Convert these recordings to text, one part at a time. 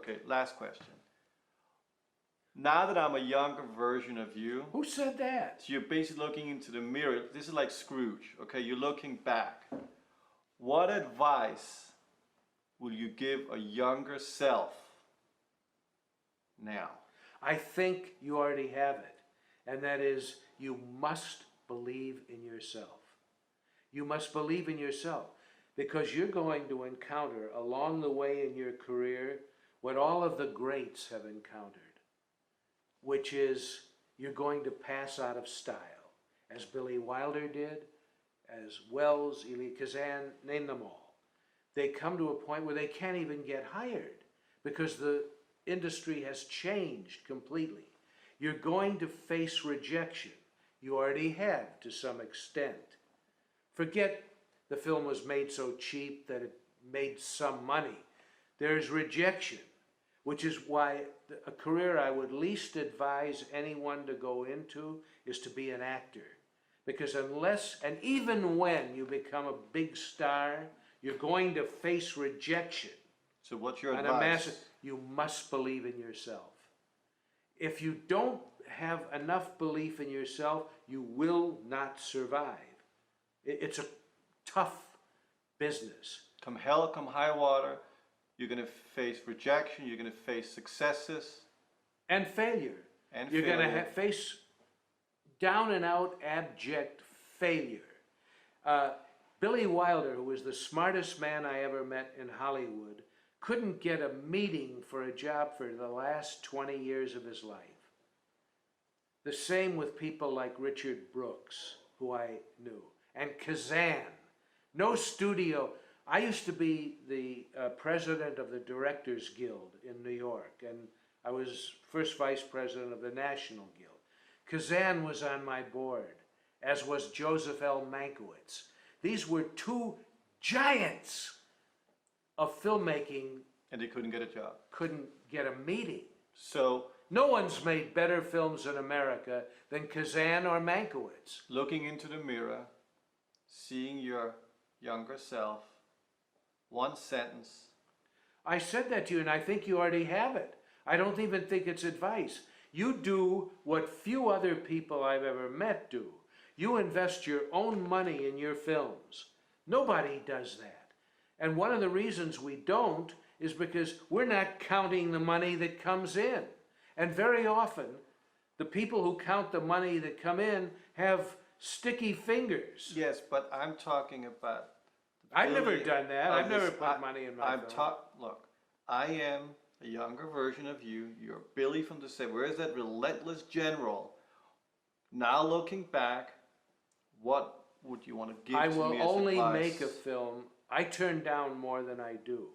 Okay, last question. Now that I'm a younger version of you, Who said that? so you're basically looking into the mirror. This is like Scrooge, okay? You're looking back. What advice will you give a younger self now? I think you already have it, and that is you must believe in yourself. You must believe in yourself because you're going to encounter along the way in your career what all of the greats have encountered, which is you're going to pass out of style, as Billy Wilder did, as Wells, Elie Kazan, name them all. They come to a point where they can't even get hired because the industry has changed completely. You're going to face rejection. You already have to some extent. Forget the film was made so cheap that it made some money. There's rejection, which is why a career I would least advise anyone to go into is to be an actor. Because unless, and even when you become a big star, you're going to face rejection. So what's your And advice? you must believe in yourself. If you don't have enough belief in yourself, you will not survive. It's a tough business. Come hell, come high water, you're going to face rejection, you're going to face successes. And failure. And You're failure. going to face down and out abject failure. Billy Wilder, who was the smartest man I ever met in Hollywood, couldn't get a meeting for a job for the last 20 years of his life. The same with people like Richard Brooks, who I knew, and Kazan. No studio. I used to be the president of the Directors Guild in New York, and I was first vice president of the National Guild. Kazan was on my board, as was Joseph L. Mankiewicz. These were two giants of filmmaking. And they couldn't get a job. Couldn't get a meeting. So, No one's made better films in America than Kazan or Mankiewicz. looking into the mirror, seeing your younger self, one sentence. I said that to you, and I think you already have it. I don't even think it's advice. You do what few other people I've ever met do. You invest your own money in your films. Nobody does that. And one of the reasons we don't is because we're not counting the money that comes in. And very often, the people who count the money that come in have sticky fingers. Yes, but I'm talking about... I've never done that. I've never this- put money in my film. Look, I am a younger version of you. You're Billy from the set. Where's that relentless general? Now looking back, what would you want to give I to will me as only advice? make a film. I turn down more than I do.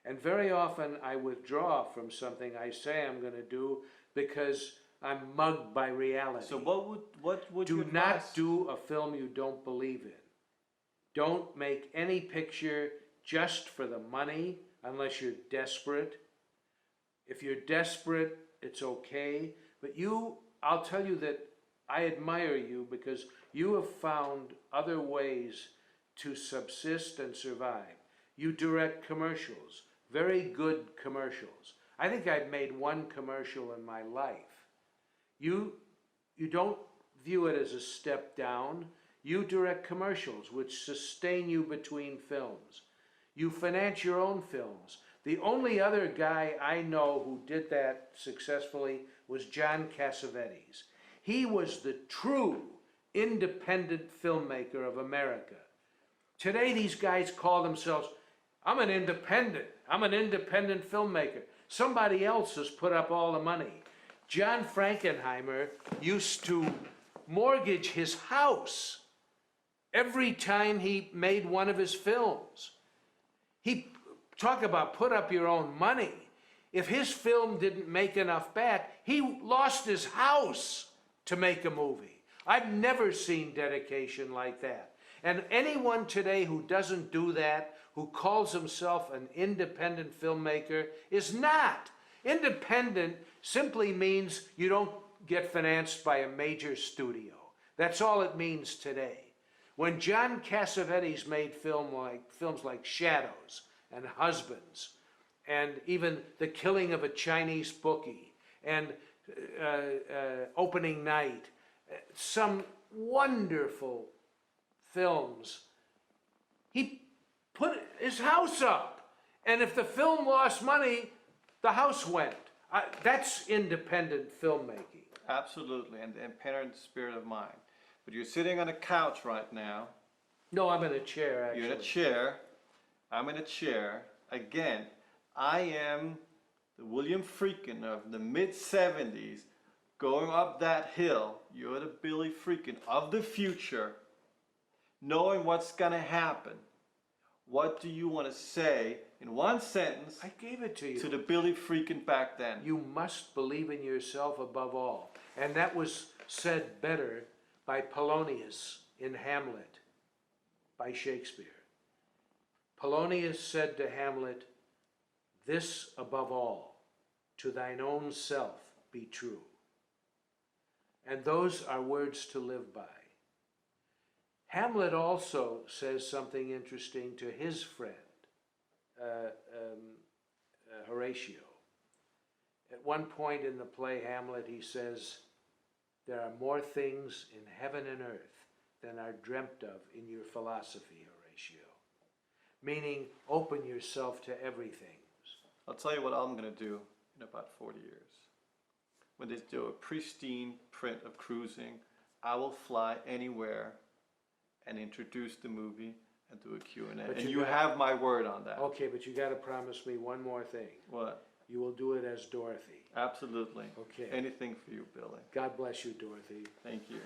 And very often I withdraw from something I say I'm going to do because I'm mugged by reality. So what would Do you not advise? do a film you don't believe in. Don't make any picture just for the money unless you're desperate. If you're desperate, it's okay. But I'll tell you that I admire you because you have found other ways to subsist and survive. You direct commercials, very good commercials. I think I've made one commercial in my life. You don't view it as a step down. You direct commercials which sustain you between films. You finance your own films. The only other guy I know who did that successfully was John Cassavetes. He was the true independent filmmaker of America. Today these guys call themselves, I'm an independent filmmaker. Somebody else has put up all the money. John Frankenheimer used to mortgage his house every time he made one of his films. He talk about put up your own money. If his film didn't make enough back, he lost his house to make a movie. I've never seen dedication like that. And anyone today who doesn't do that, who calls himself an independent filmmaker, is not. Independent simply means you don't get financed by a major studio. That's all it means today. When John Cassavetes made films like Shadows and Husbands and even the killing of a Chinese bookie, and opening night, some wonderful films. He put his house up, and if the film lost money, the house went. That's independent filmmaking. Absolutely, and parent spirit of mind. But you're sitting on a couch right now. No, I'm in a chair, actually. You're in a chair. I'm in a chair. Again, I am the William Friedkin of the mid-70s going up that hill. You're the Billy Friedkin of the future, knowing what's going to happen. What do you want to say in one sentence I gave it to you. to the Billy Friedkin back then? You must believe in yourself above all. And that was said better by Polonius in Hamlet, by Shakespeare. Polonius said to Hamlet, "This above all, to thine own self be true." And those are words to live by. Hamlet also says something interesting to his friend, Horatio. At one point in the play Hamlet, he says, "There are more things in heaven and earth than are dreamt of in your philosophy, Horatio." Meaning, open yourself to everything. I'll tell you what I'm going to do in about 40 years. When they do a pristine print of Cruising, I will fly anywhere and introduce the movie and do a Q&A. But And you you got- have my word on that. Okay, but you got to promise me one more thing. What? You will do it as Dorothy. Absolutely. Okay. Anything for you, Billy. God bless you, Dorothy. Thank you.